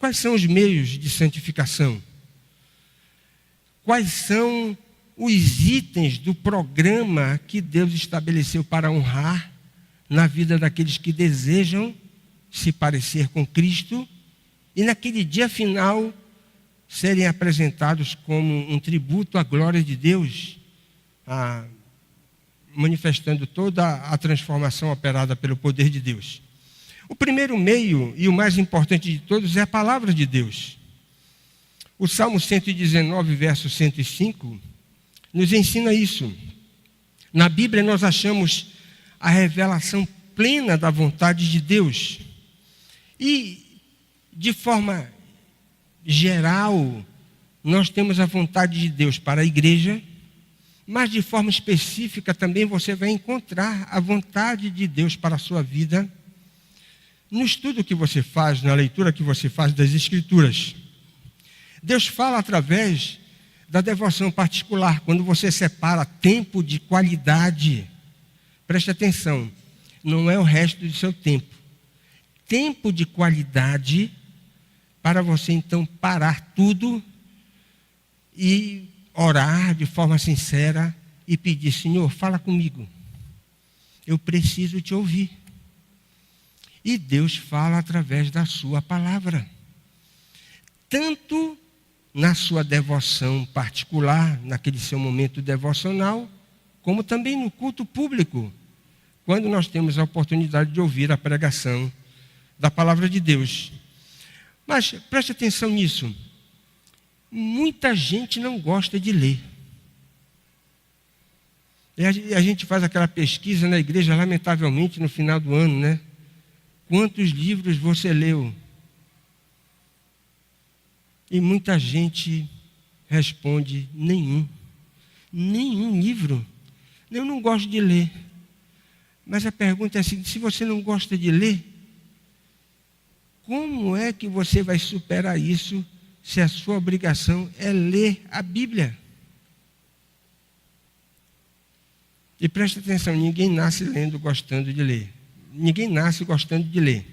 quais são os meios de santificação? Quais são os itens do programa que Deus estabeleceu para honrar na vida daqueles que desejam se parecer com Cristo e naquele dia final serem apresentados como um tributo à glória de Deus, manifestando toda a transformação operada pelo poder de Deus. O primeiro meio e o mais importante de todos é a palavra de Deus. O Salmo 119, verso 105, nos ensina isso. Na Bíblia nós achamos a revelação plena da vontade de Deus. E, de forma geral, nós temos a vontade de Deus para a igreja, mas de forma específica também você vai encontrar a vontade de Deus para a sua vida no estudo que você faz, na leitura que você faz das Escrituras. Deus fala através da devoção particular, quando você separa tempo de qualidade. Preste atenção, não é o resto do seu tempo. Tempo de qualidade para você então parar tudo e orar de forma sincera e pedir: Senhor, fala comigo. Eu preciso te ouvir. E Deus fala através da sua palavra. Tanto na sua devoção particular, naquele seu momento devocional, como também no culto público, quando nós temos a oportunidade de ouvir a pregação da palavra de Deus. Mas preste atenção nisso. Muita gente não gosta de ler. E a gente faz aquela pesquisa na igreja, lamentavelmente, no final do ano, né? Quantos livros você leu? E muita gente responde: nenhum. Nenhum livro. Eu não gosto de ler. Mas a pergunta é a seguinte: se você não gosta de ler, como é que você vai superar isso se a sua obrigação é ler a Bíblia? E preste atenção, ninguém nasce lendo gostando de ler. Ninguém nasce gostando de ler.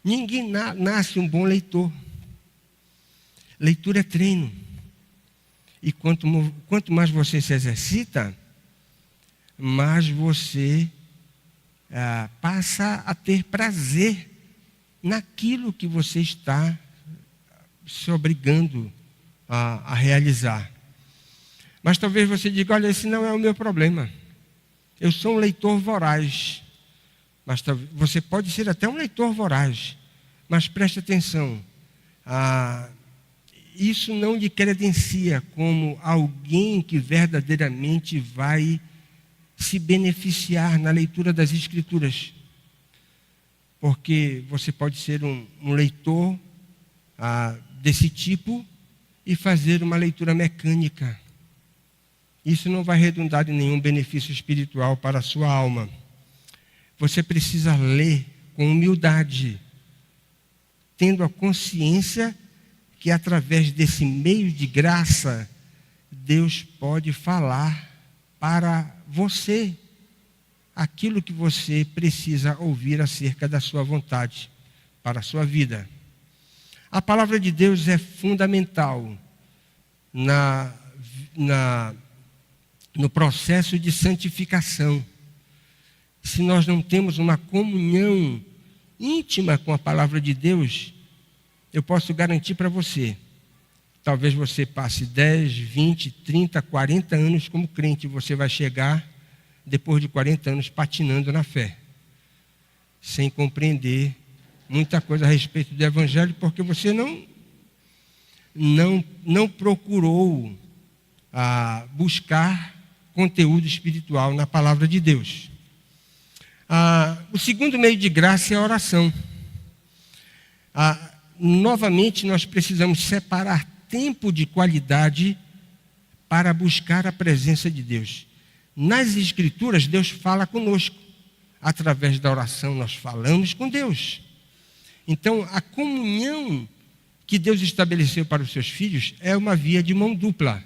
Ninguém nasce um bom leitor. Leitura é treino. E quanto mais você se exercita, mais você passa a ter prazer naquilo que você está se obrigando a realizar. Mas talvez você diga: olha, esse não é o meu problema. Eu sou um leitor voraz. Mas você pode ser até um leitor voraz. Mas preste atenção. Isso não lhe credencia como alguém que verdadeiramente vai se beneficiar na leitura das Escrituras. Porque você pode ser um leitor desse tipo e fazer uma leitura mecânica. Isso não vai redundar em nenhum benefício espiritual para a sua alma. Você precisa ler com humildade, tendo a consciência que através desse meio de graça, Deus pode falar para você aquilo que você precisa ouvir acerca da sua vontade para a sua vida. A palavra de Deus é fundamental no processo de santificação. Se nós não temos uma comunhão íntima com a palavra de Deus, eu posso garantir para você, talvez você passe 10, 20, 30, 40 anos como crente, você vai chegar depois de 40 anos patinando na fé, sem compreender muita coisa a respeito do Evangelho, porque você não procurou buscar conteúdo espiritual na palavra de Deus. O segundo meio de graça é a oração. Novamente, nós precisamos separar tempo de qualidade para buscar a presença de Deus. Nas Escrituras, Deus fala conosco. Através da oração, nós falamos com Deus. Então, a comunhão que Deus estabeleceu para os seus filhos é uma via de mão dupla.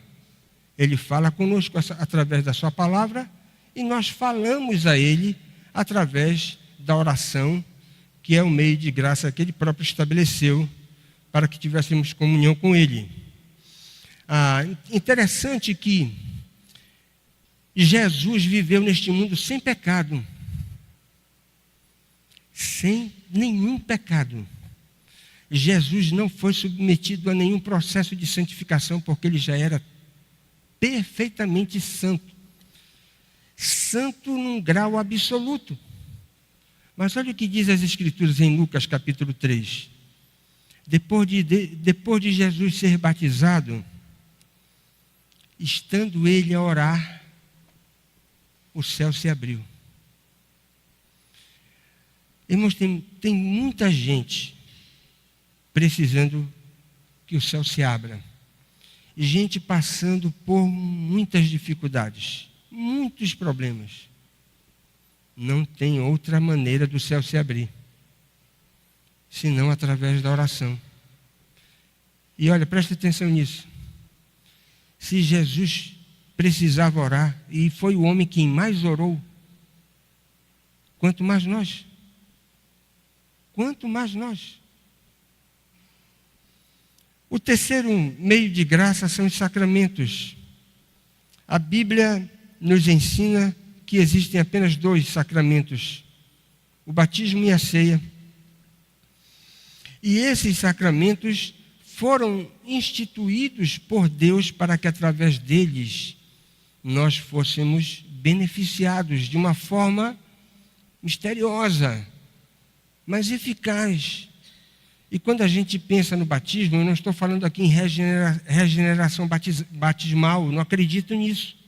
Ele fala conosco através da sua palavra e nós falamos a Ele através da oração que é o meio de graça que Ele próprio estabeleceu para que tivéssemos comunhão com Ele. Interessante que Jesus viveu neste mundo sem pecado. Sem nenhum pecado. Jesus não foi submetido a nenhum processo de santificação, porque Ele já era perfeitamente santo. Santo num grau absoluto. Mas olha o que diz as Escrituras em Lucas capítulo 3. Depois de Jesus ser batizado, estando ele a orar, o céu se abriu. Irmãos, tem muita gente precisando que o céu se abra. E gente passando por muitas dificuldades, muitos problemas. Não tem outra maneira do céu se abrir, senão através da oração. E olha, presta atenção nisso. Se Jesus precisava orar, e foi o homem quem mais orou, quanto mais nós. Quanto mais nós. O terceiro meio de graça são os sacramentos. A Bíblia nos ensina que existem apenas 2 sacramentos, o batismo e a ceia. E esses sacramentos foram instituídos por Deus para que através deles nós fôssemos beneficiados de uma forma misteriosa, mas eficaz. E quando a gente pensa no batismo, eu não estou falando aqui em regeneração batismal, eu não acredito nisso.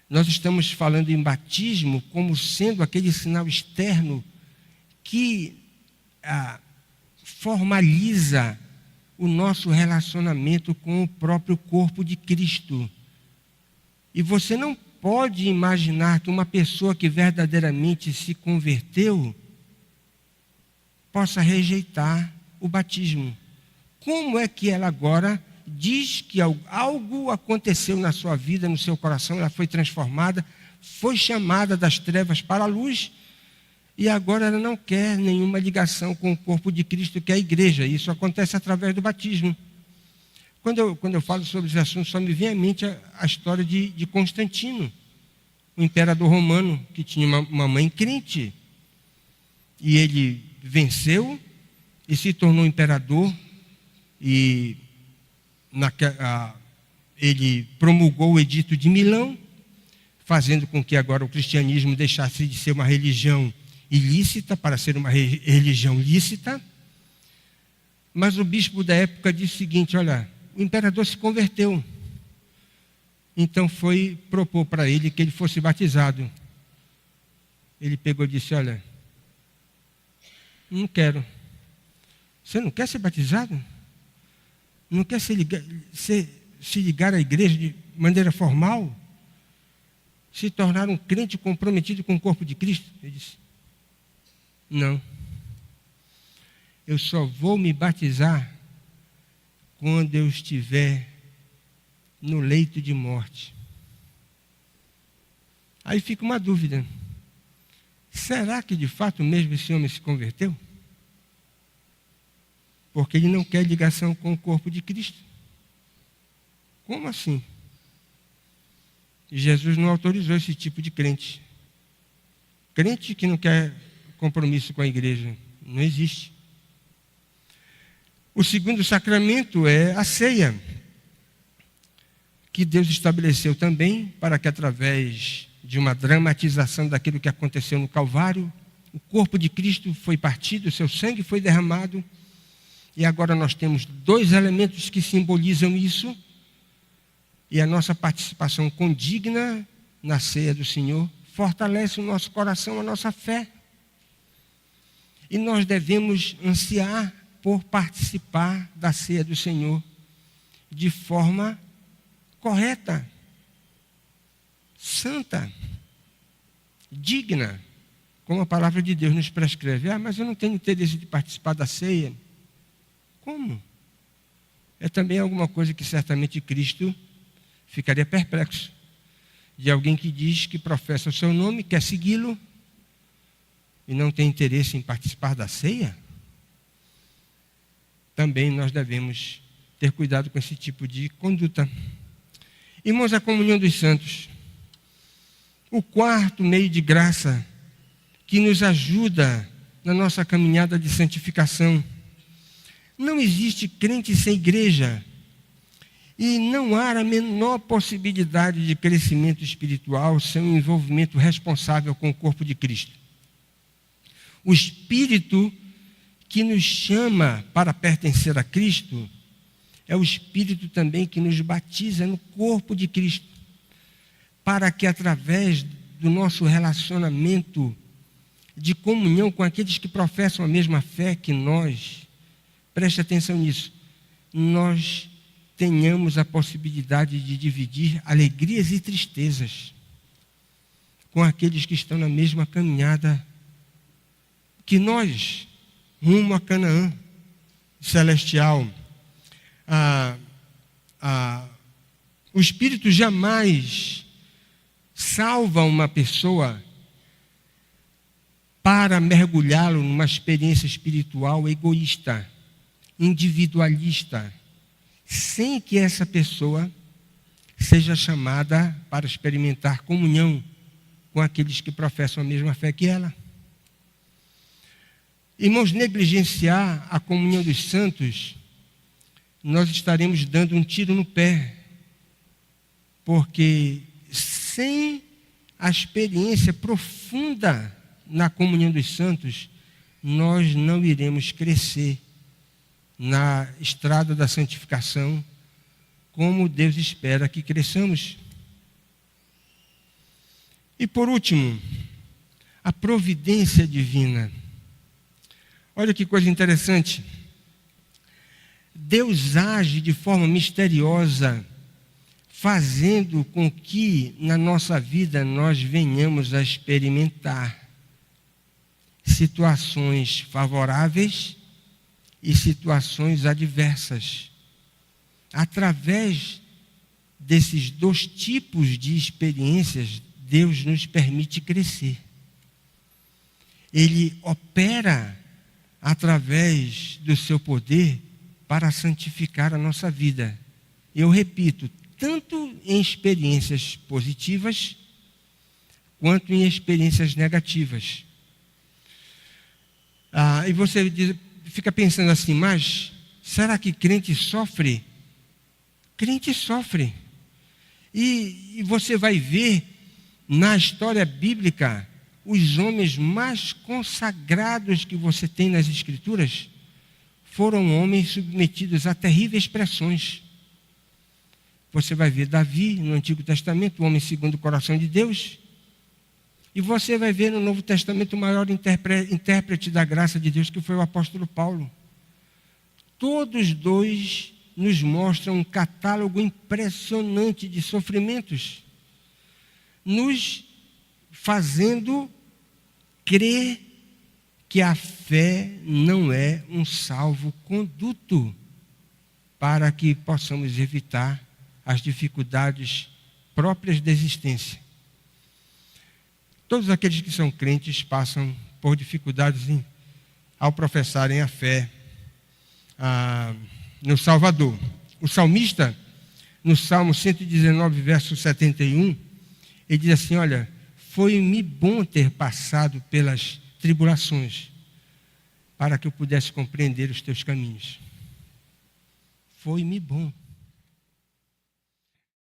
Nós estamos falando em batismo como sendo aquele sinal externo que formaliza o nosso relacionamento com o próprio corpo de Cristo. E você não pode imaginar que uma pessoa que verdadeiramente se converteu possa rejeitar o batismo. Como é que ela agora diz que algo aconteceu na sua vida, no seu coração, ela foi transformada, foi chamada das trevas para a luz, e agora ela não quer nenhuma ligação com o corpo de Cristo, que é a igreja. Isso acontece através do batismo. Quando eu falo sobre esse assunto, só me vem à mente a história de Constantino, o imperador romano, que tinha uma mãe crente. E ele venceu e se tornou imperador, e ele promulgou o Edito de Milão, fazendo com que agora o cristianismo deixasse de ser uma religião ilícita para ser uma religião lícita. Mas o bispo da época disse o seguinte: olha, o imperador se converteu, então foi propor para ele que ele fosse batizado. Ele pegou e disse: olha, não quero. Você não quer ser batizado? Não quer se ligar à igreja de maneira formal? Se tornar um crente comprometido com o corpo de Cristo? Ele disse: não. Eu só vou me batizar quando eu estiver no leito de morte. Aí fica uma dúvida. Será que de fato mesmo esse homem se converteu? Porque ele não quer ligação com o corpo de Cristo. Como assim? Jesus não autorizou esse tipo de crente. Crente que não quer compromisso com a igreja. Não existe. O segundo sacramento é a ceia, que Deus estabeleceu também para que através de uma dramatização daquilo que aconteceu no Calvário, o corpo de Cristo foi partido, o seu sangue foi derramado, e agora nós temos 2 elementos que simbolizam isso, e a nossa participação condigna na ceia do Senhor fortalece o nosso coração, a nossa fé. E nós devemos ansiar por participar da ceia do Senhor de forma correta, santa, digna, como a palavra de Deus nos prescreve. Mas eu não tenho interesse de participar da ceia. Como? É também alguma coisa que certamente Cristo ficaria perplexo. De alguém que diz que professa o seu nome, quer segui-lo, e não tem interesse em participar da ceia, também nós devemos ter cuidado com esse tipo de conduta. Irmãos, a comunhão dos santos, o quarto meio de graça que nos ajuda na nossa caminhada de santificação. Não existe crente sem igreja e não há a menor possibilidade de crescimento espiritual sem um envolvimento responsável com o corpo de Cristo. O Espírito que nos chama para pertencer a Cristo é o Espírito também que nos batiza no corpo de Cristo, para que através do nosso relacionamento de comunhão com aqueles que professam a mesma fé que nós, preste atenção nisso, nós tenhamos a possibilidade de dividir alegrias e tristezas com aqueles que estão na mesma caminhada que nós, rumo a Canaã celestial. O Espírito jamais salva uma pessoa para mergulhá-lo numa experiência espiritual egoísta, individualista, sem que essa pessoa seja chamada para experimentar comunhão com aqueles que professam a mesma fé que ela. Irmãos, negligenciar a comunhão dos santos, nós estaremos dando um tiro no pé, porque sem a experiência profunda na comunhão dos santos, nós não iremos crescer na estrada da santificação, como Deus espera que cresçamos. E por último, a providência divina. Olha que coisa interessante. Deus age de forma misteriosa, fazendo com que na nossa vida nós venhamos a experimentar situações favoráveis e situações adversas. Através desses dois tipos de experiências, Deus nos permite crescer. Ele opera através do seu poder para santificar a nossa vida. Eu repito, tanto em experiências positivas, quanto em experiências negativas. E você fica pensando assim, mas será que crente sofre? Crente sofre. E você vai ver na história bíblica os homens mais consagrados que você tem nas Escrituras foram homens submetidos a terríveis pressões. Você vai ver Davi no Antigo Testamento, o homem segundo o coração de Deus. E você vai ver no Novo Testamento o maior intérprete da graça de Deus, que foi o apóstolo Paulo. Todos dois nos mostram um catálogo impressionante de sofrimentos, nos fazendo crer que a fé não é um salvo-conduto para que possamos evitar as dificuldades próprias da existência. Todos aqueles que são crentes passam por dificuldades ao professarem a fé no Salvador. O salmista, no Salmo 119, verso 71, ele diz assim, olha, foi-me bom ter passado pelas tribulações, para que eu pudesse compreender os teus caminhos. Foi-me bom.